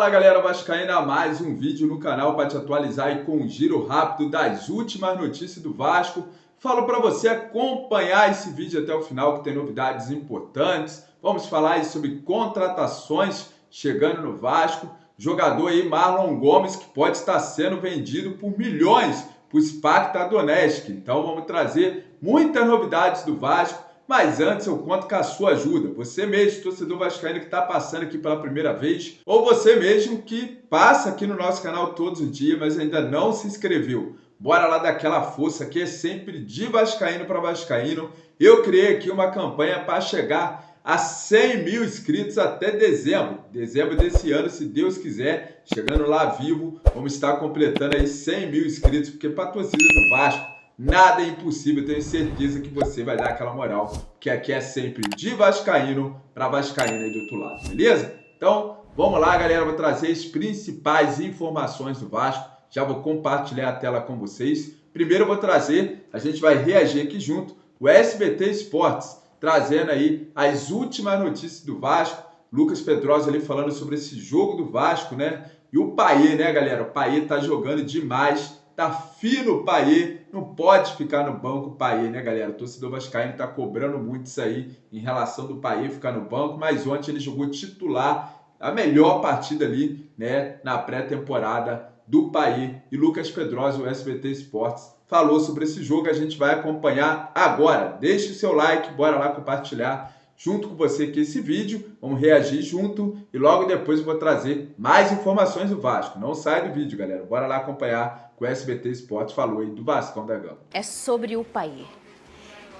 Fala galera vascaína, mais um vídeo no canal para te atualizar aí com um giro rápido das últimas notícias do Vasco. Falo para você acompanhar esse vídeo até o final que tem novidades importantes. Vamos falar aí sobre contratações chegando no Vasco. Jogador aí Marlon Gomes que pode estar sendo vendido por milhões para o Shakhtar Donetsk. Então vamos trazer muitas novidades do Vasco. Mas antes eu conto com a sua ajuda. Você mesmo, torcedor vascaíno que está passando aqui pela primeira vez, ou você mesmo que passa aqui no nosso canal todos os dias, mas ainda não se inscreveu. Bora lá dar aquela força que é sempre de vascaíno para vascaíno. Eu criei aqui uma campanha para chegar a 100 mil inscritos até dezembro. Dezembro desse ano, se Deus quiser, chegando lá vivo, vamos estar completando aí 100 mil inscritos, porque para a torcida do Vasco, nada é impossível, tenho certeza que você vai dar aquela moral, que aqui é sempre de vascaíno para vascaíno aí do outro lado, beleza? Então, vamos lá, galera, vou trazer as principais informações do Vasco, já vou compartilhar a tela com vocês. Primeiro eu vou trazer, a gente vai reagir aqui junto, o SBT Esportes, trazendo aí as últimas notícias do Vasco, Lucas Pedrosa ali falando sobre esse jogo do Vasco, né? E o Payet, né, galera? O Payet tá jogando demais. Tá fino o Payet, não pode ficar no banco o Payet, né, galera? O torcedor vascaíno tá cobrando muito isso aí em relação do Payet ficar no banco, mas ontem ele jogou titular, a melhor partida ali, né, na pré-temporada do Payet. E Lucas Pedrosa, o SBT Esportes, falou sobre esse jogo, a gente vai acompanhar agora. Deixe o seu like, bora lá compartilhar junto com você aqui esse vídeo, vamos reagir junto e logo depois eu vou trazer mais informações do Vasco. Não sai do vídeo, galera. Bora lá acompanhar o SBT Esportes falou aí do Vascão da Gama. É sobre o Payet.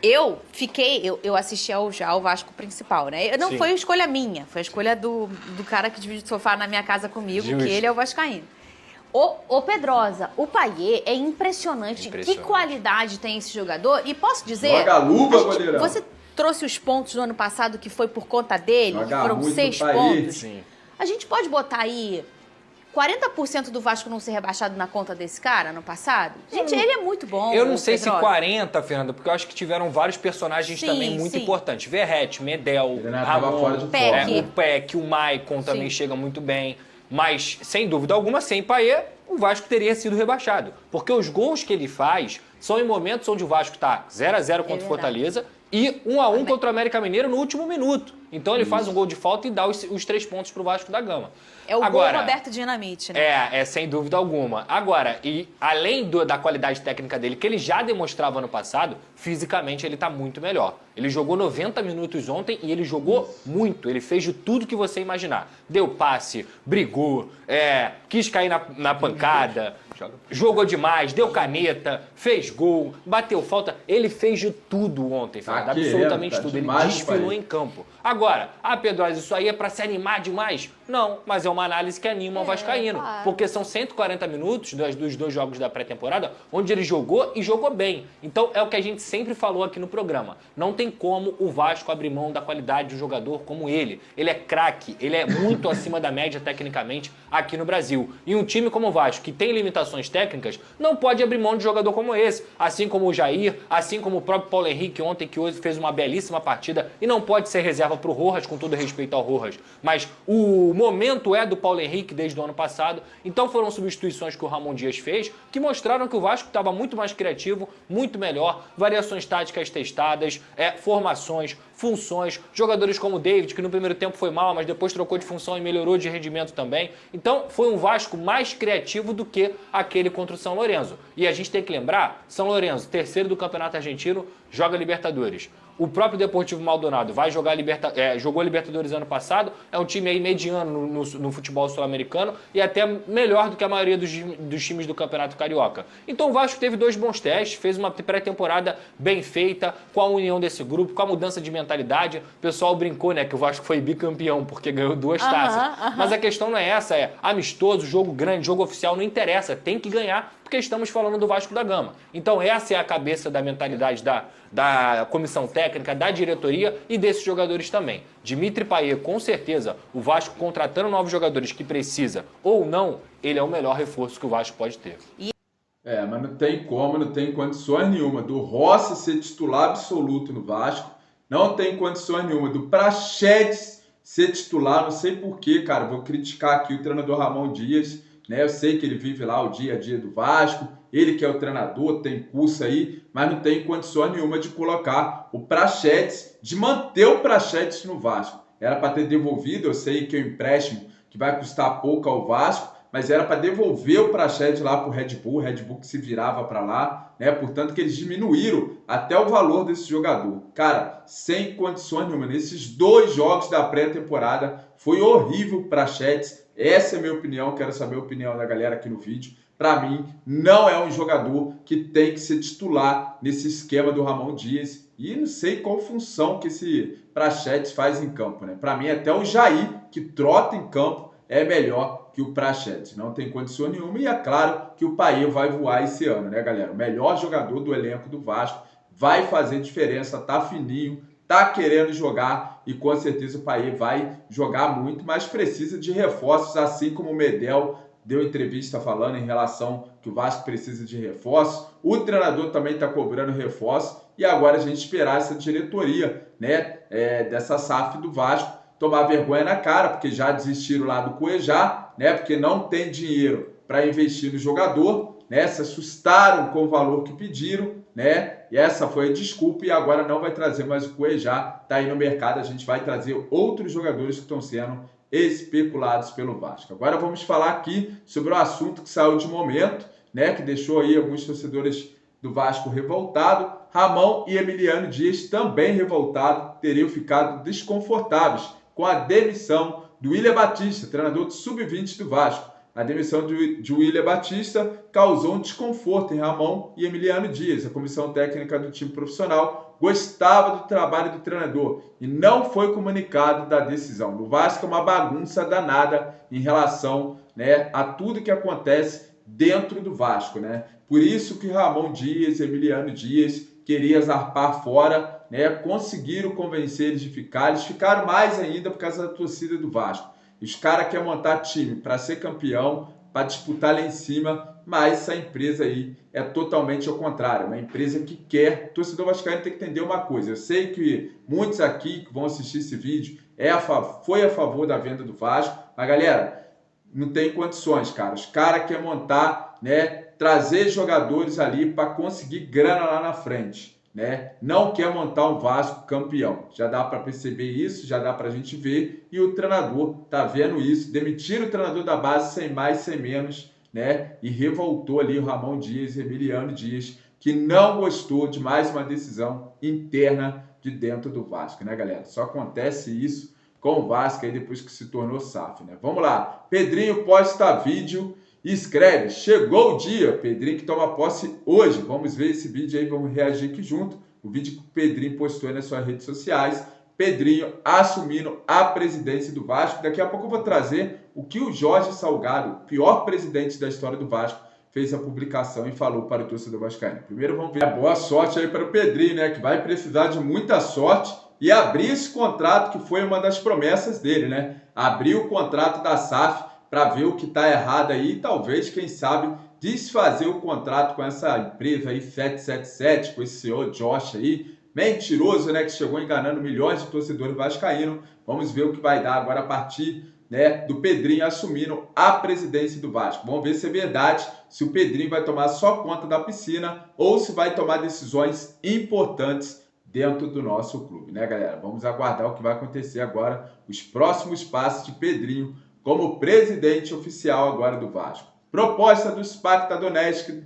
Eu assisti já ao Vasco principal, né? Não foi escolha minha, foi a escolha do cara que divide o sofá na minha casa comigo, que ele é o vascaíno. Ô Pedrosa, o Payet é impressionante. Que qualidade tem esse jogador. E posso dizer... Joga a luva, goleirão. Você trouxe os pontos do ano passado que foi por conta dele, que foram 6 Payet, pontos. sim. A gente pode botar aí 40% do Vasco não ser rebaixado na conta desse cara no passado? Gente, ele é muito bom. Eu não sei se 40, Fernanda, porque eu acho que tiveram vários personagens também muito importantes. Verratti, Medel, Ramon, o Peck, o Maicon também chega muito bem. Mas, sem dúvida alguma, sem Payet, o Vasco teria sido rebaixado. Porque os gols que ele faz são em momentos onde o Vasco está 0-0 contra o Fortaleza e 1-1 contra o América Mineiro no último minuto. Então ele faz um gol de falta e dá os 3 pontos para o Vasco da Gama. É o gol Roberto Dinamite, né? É sem dúvida alguma. Agora, e além da qualidade técnica dele, que ele já demonstrava ano passado, fisicamente ele está muito melhor. Ele jogou 90 minutos ontem e ele jogou muito. Ele fez de tudo que você imaginar. Deu passe, brigou, quis cair na pancada, jogou demais, deu caneta, fez gol, bateu falta. Ele fez de tudo ontem, absolutamente tudo. Ele desfilou em campo. Agora, Pedrosa, isso aí é para se animar demais? Não, mas é uma análise que anima o vascaíno. Claro. Porque são 140 minutos dos 2 jogos da pré-temporada onde ele jogou e jogou bem. Então é o que a gente sempre falou aqui no programa. Não tem como o Vasco abrir mão da qualidade de um jogador como ele. Ele é craque, ele é muito acima da média tecnicamente aqui no Brasil. E um time como o Vasco, que tem limitações técnicas, não pode abrir mão de um jogador como esse. Assim como o Jair, assim como o próprio Paulo Henrique ontem, que hoje fez uma belíssima partida e não pode ser reserva para o Rojas, com todo respeito ao Rojas. Mas o momento é do Paulo Henrique desde o ano passado. Então foram substituições que o Ramon Dias fez, que mostraram que o Vasco estava muito mais criativo, muito melhor, variações táticas testadas, formações, funções, jogadores como o David, que no primeiro tempo foi mal, mas depois trocou de função e melhorou de rendimento também. Então foi um Vasco mais criativo do que aquele contra o São Lourenço. E a gente tem que lembrar, São Lourenço, terceiro do Campeonato Argentino, joga Libertadores. O próprio Deportivo Maldonado vai jogar jogou Libertadores ano passado, é um time aí mediano no futebol sul-americano e até melhor do que a maioria dos times do Campeonato Carioca. Então o Vasco teve 2 bons testes, fez uma pré-temporada bem feita, com a união desse grupo, com a mudança de mentalidade. O pessoal brincou, né, que o Vasco foi bicampeão porque ganhou 2 taças. Mas a questão não é essa, é amistoso, jogo grande, jogo oficial, não interessa, tem que ganhar, porque estamos falando do Vasco da Gama. Então essa é a cabeça da mentalidade da comissão técnica, da diretoria e desses jogadores também. Dimitri Payet, com certeza, o Vasco contratando novos jogadores que precisa ou não, ele é o melhor reforço que o Vasco pode ter. Mas não tem como, não tem condições nenhuma do Rossi ser titular absoluto no Vasco, não tem condições nenhuma do Praxedes ser titular. Não sei porquê, cara, vou criticar aqui o treinador Ramon Dias, né? Eu sei que ele vive lá o dia a dia do Vasco, ele que é o treinador, tem curso aí, mas não tem condições nenhuma de colocar o Praxedes, de manter o Praxedes no Vasco. Era para ter devolvido, eu sei que é um empréstimo que vai custar pouco ao Vasco, mas era para devolver o Praxedes lá para o Red Bull que se virava para lá, né? Portanto que eles diminuíram até o valor desse jogador. Cara, sem condições nenhuma. Nesses 2 jogos da pré-temporada, foi horrível o Praxedes. Essa é a minha opinião, quero saber a opinião da galera aqui no vídeo. Para mim, não é um jogador que tem que ser titular nesse esquema do Ramon Dias. E não sei qual função que esse Praxedes faz em campo, né? Para mim, até o Jair, que trota em campo, é melhor que o Praxedes. Não tem condição nenhuma. E é claro que o Paê vai voar esse ano, né, galera? O melhor jogador do elenco do Vasco, vai fazer diferença, tá fininho, tá querendo jogar e com certeza o Paê vai jogar muito, mas precisa de reforços, assim como o Medel deu entrevista falando em relação que o Vasco precisa de reforços. O treinador também está cobrando reforços e agora a gente esperar essa diretoria, né, dessa SAF do Vasco tomar vergonha na cara, porque já desistiram lá do Cuejá, né, porque não tem dinheiro para investir no jogador, né, se assustaram com o valor que pediram, né, e essa foi a desculpa e agora não vai trazer mais o Cuejá, tá aí no mercado, a gente vai trazer outros jogadores que estão sendo especulados pelo Vasco. Agora vamos falar aqui sobre o assunto que saiu de momento, né, que deixou aí alguns torcedores do Vasco revoltados. Ramon e Emiliano Dias, também revoltados, teriam ficado desconfortáveis com a demissão do William Batista, treinador do Sub-20 do Vasco. A demissão de William Batista causou um desconforto em Ramon e Emiliano Dias. A comissão técnica do time profissional gostava do trabalho do treinador e não foi comunicado da decisão. No Vasco é uma bagunça danada em relação, né, a tudo que acontece dentro do Vasco, né? Por isso que Ramon Dias e Emiliano Dias queriam zarpar fora, né? Conseguiram convencer eles de ficar. Eles ficaram mais ainda por causa da torcida do Vasco. Os caras querem montar time para ser campeão, para disputar lá em cima, mas essa empresa aí é totalmente ao contrário. Uma empresa que quer... O torcedor vascaíno tem que entender uma coisa. Eu sei que muitos aqui que vão assistir esse vídeo foi a favor da venda do Vasco, mas galera, não tem condições, cara. Os caras querem montar, né, trazer jogadores ali para conseguir grana lá na frente, né? Não quer montar um Vasco campeão. Já dá para perceber isso, já dá para a gente ver. E o treinador tá vendo isso. Demitiram o treinador da base sem mais, sem menos, né? E revoltou ali o Ramon Dias e Emiliano Dias, que não gostou de mais uma decisão interna de dentro do Vasco, né, galera? Só acontece isso com o Vasco aí depois que se tornou SAF, né? Vamos lá. Pedrinho posta vídeo e escreve: chegou o dia, Pedrinho que toma posse hoje. Vamos ver esse vídeo aí, vamos reagir aqui junto. O vídeo que o Pedrinho postou aí nas suas redes sociais. Pedrinho assumindo a presidência do Vasco. Daqui a pouco eu vou trazer o que o Jorge Salgado, o pior presidente da história do Vasco, fez a publicação e falou para o torcedor vascaíno. Primeiro vamos ver a boa sorte aí para o Pedrinho, né, que vai precisar de muita sorte e abrir esse contrato que foi uma das promessas dele, né? Abrir o contrato da SAF para ver o que está errado aí e talvez, quem sabe, desfazer o contrato com essa empresa aí 777, com esse senhor Josh aí, mentiroso, né, que chegou enganando milhões de torcedores vascaínos. Vamos ver o que vai dar agora a partir, né, do Pedrinho assumindo a presidência do Vasco. Vamos ver se é verdade, se o Pedrinho vai tomar só conta da piscina ou se vai tomar decisões importantes dentro do nosso clube, né, galera? Vamos aguardar o que vai acontecer agora, os próximos passos de Pedrinho como presidente oficial agora do Vasco. Proposta do Shakhtar Donetsk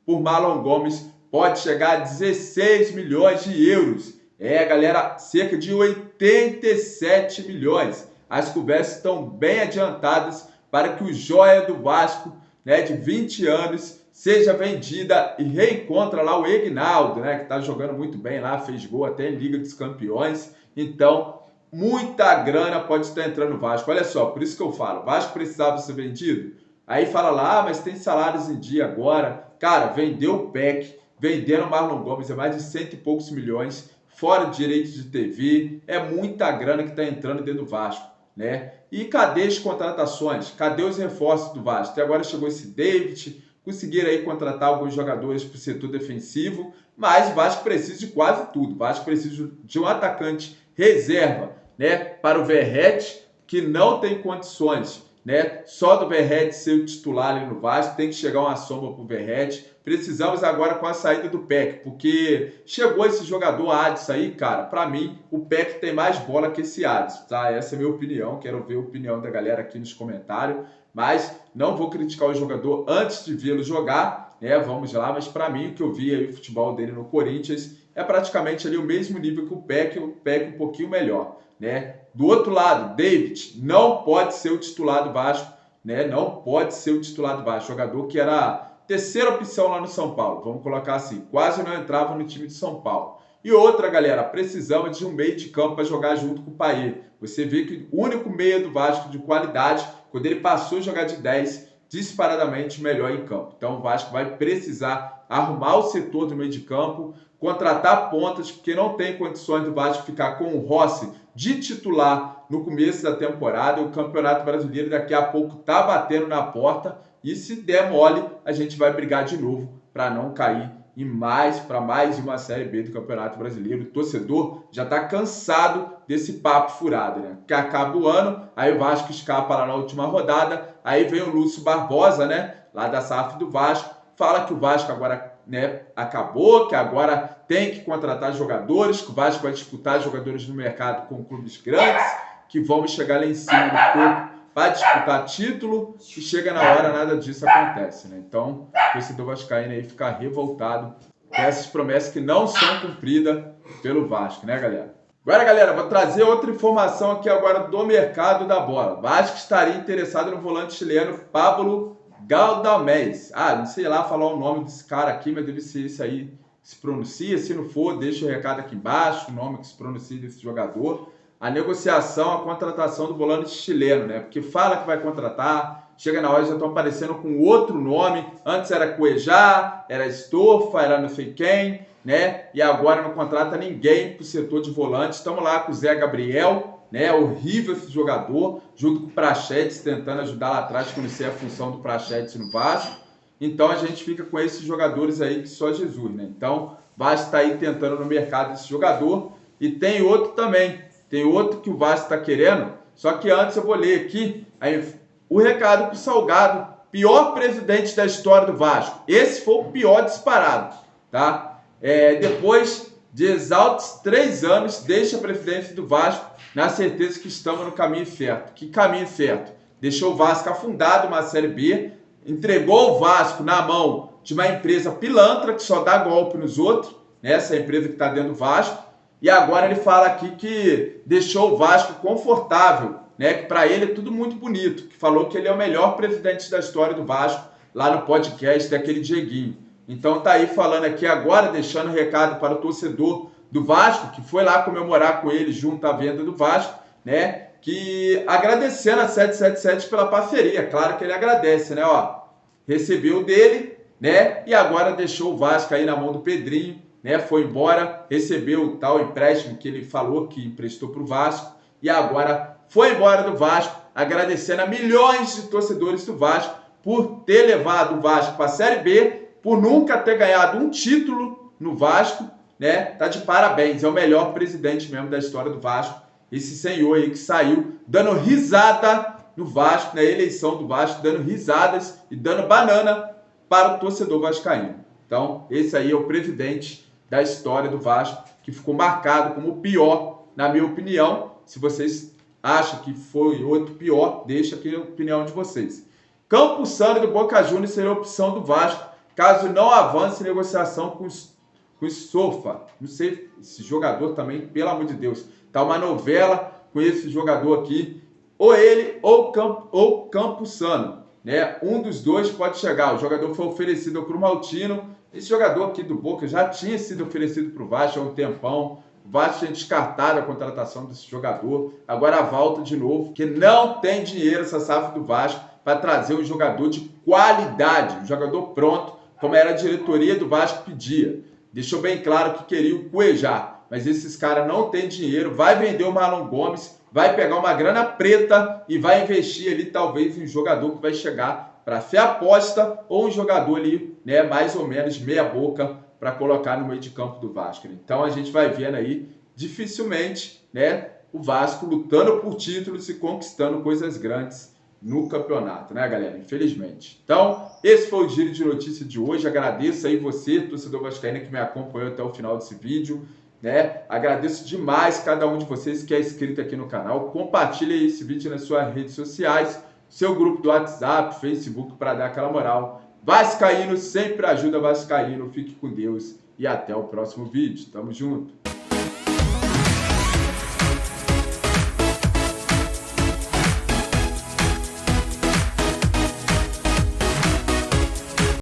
por Marlon Gomes pode chegar a 16 milhões de euros. Galera, cerca de 87 milhões. As conversas estão bem adiantadas para que o joia do Vasco, né, de 20 anos, seja vendida e reencontra lá o Egnaldo, né, que está jogando muito bem lá, fez gol até em Liga dos Campeões. Então, muita grana pode estar entrando no Vasco. Olha só, por isso que eu falo, o Vasco precisava ser vendido. Aí fala lá, mas tem salários em dia agora. Cara, vendeu o PEC, venderam o Marlon Gomes, é mais de 100 e poucos milhões, fora de direitos de TV, é muita grana que está entrando dentro do Vasco, né? E cadê as contratações? Cadê os reforços do Vasco? Até agora chegou esse David, conseguiram aí contratar alguns jogadores para o setor defensivo, mas o Vasco precisa de quase tudo. O Vasco precisa de um atacante reserva né, para o Verratti, que não tem condições, né, só do Verratti ser o titular ali no Vasco, tem que chegar uma sombra para o Verratti. Precisamos agora com a saída do Peck, porque chegou esse jogador Adson aí, cara, para mim o Peck tem mais bola que esse Adson, tá? Essa é a minha opinião, quero ver a opinião da galera aqui nos comentários, mas não vou criticar o jogador antes de vê-lo jogar, né? Vamos lá, mas para mim o que eu vi aí o futebol dele no Corinthians é praticamente ali o mesmo nível que o Peck um pouquinho melhor, né? Do outro lado, David não pode ser o titular do Vasco, né? Não pode ser o titular do Vasco, jogador que era terceira opção lá no São Paulo, vamos colocar assim, quase não entrava no time de São Paulo. E outra, galera, precisamos de um meio de campo para jogar junto com o Payet. Você vê que o único meia do Vasco de qualidade, quando ele passou a jogar de 10, disparadamente melhor em campo. Então o Vasco vai precisar arrumar o setor do meio de campo, contratar pontas, porque não tem condições do Vasco ficar com o Rossi de titular no começo da temporada. O Campeonato Brasileiro daqui a pouco tá batendo na porta e se der mole, a gente vai brigar de novo para não cair para mais uma Série B do Campeonato Brasileiro. O torcedor já está cansado desse papo furado, né? Que acaba o ano, aí o Vasco escapa lá na última rodada, aí vem o Lúcio Barbosa, né? Lá da SAF do Vasco, fala que o Vasco agora, né, acabou, que agora tem que contratar jogadores, que o Vasco vai disputar jogadores no mercado com clubes grandes, que vamos chegar lá em cima do corpo para disputar título, e chega na hora nada disso acontece, né? Então, o torcedor vascaíno aí fica revoltado com essas promessas que não são cumpridas pelo Vasco, né, galera? Agora, galera, vou trazer outra informação aqui agora do mercado da bola. Vasco estaria interessado no volante chileno Pablo Galdamés. Não sei lá falar o nome desse cara aqui, mas deve ser esse aí que se pronuncia. Se não for, deixa o recado aqui embaixo, o nome que se pronuncia desse jogador. A negociação, a contratação do volante chileno, né? Porque fala que vai contratar, chega na hora já estão aparecendo com outro nome. Antes era Cuejá, era Estofa, era não sei quem, né? E agora não contrata ninguém para o setor de volante. Estamos lá com o Zé Gabriel, né? Horrível esse jogador, junto com o Prachetes, tentando ajudar lá atrás, conhecer a função do Prachetes no Vasco. Então a gente fica com esses jogadores aí que só Jesus, né? Então Vasco está aí tentando no mercado esse jogador. E tem outro também. Tem outro que o Vasco está querendo, só que antes eu vou ler aqui o recado para o Salgado, pior presidente da história do Vasco. Esse foi o pior disparado, tá? Depois de exaltos 3 anos, deixa a presidência do Vasco na certeza que estamos no caminho certo. Que caminho certo? Deixou o Vasco afundado uma Série B, entregou o Vasco na mão de uma empresa pilantra que só dá golpe nos outros, né? Essa empresa que está dentro do Vasco. E agora ele fala aqui que deixou o Vasco confortável, né? Que para ele é tudo muito bonito. Que falou que ele é o melhor presidente da história do Vasco lá no podcast daquele Dieguinho. Então tá aí falando aqui agora, deixando recado para o torcedor do Vasco, que foi lá comemorar com ele junto à venda do Vasco, né? Que agradecendo a 777 pela parceria. Claro que ele agradece, né? Ó, recebeu dele, né? E agora deixou o Vasco aí na mão do Pedrinho. Né, foi embora, recebeu o tal empréstimo que ele falou que emprestou para o Vasco e agora foi embora do Vasco, agradecendo a milhões de torcedores do Vasco por ter levado o Vasco para a Série B, por nunca ter ganhado um título no Vasco, né? Tá de parabéns, é o melhor presidente mesmo da história do Vasco, esse senhor aí que saiu dando risada no Vasco, na eleição do Vasco, dando risadas e dando banana para o torcedor vascaíno. Então, esse aí é o presidente da história do Vasco, que ficou marcado como o pior, na minha opinião. Se vocês acham que foi outro pior, deixa aqui a opinião de vocês. Campos Sano do Boca Juniors seria a opção do Vasco, caso não avance negociação com o Sofa. Não sei, esse jogador também, pelo amor de Deus. Tá uma novela com esse jogador aqui. Ou ele, ou Campos Sano. Né? Um dos dois pode chegar. O jogador foi oferecido ao Cruz-Maltino. Esse jogador aqui do Boca já tinha sido oferecido para o Vasco há um tempão. O Vasco tinha descartado a contratação desse jogador. Agora volta de novo, porque não tem dinheiro essa SAF do Vasco para trazer um jogador de qualidade, um jogador pronto, como era a diretoria do Vasco pedia. Deixou bem claro que queria o Cuejá, mas esses caras não têm dinheiro, vai vender o Marlon Gomes, vai pegar uma grana preta e vai investir ali talvez em um jogador que vai chegar para ser aposta ou um jogador ali, né, mais ou menos meia boca para colocar no meio de campo do Vasco. Então a gente vai vendo aí, dificilmente, né, o Vasco lutando por títulos e conquistando coisas grandes no campeonato, né, galera? Infelizmente. Então, esse foi o Giro de Notícias de hoje. Agradeço aí você, torcedor vascaíno, que me acompanhou até o final desse vídeo, né? Agradeço demais cada um de vocês que é inscrito aqui no canal. Compartilhe esse vídeo nas suas redes sociais, seu grupo do WhatsApp, Facebook, para dar aquela moral. Vascaíno sempre ajuda vascaíno. Fique com Deus e até o próximo vídeo. Tamo junto.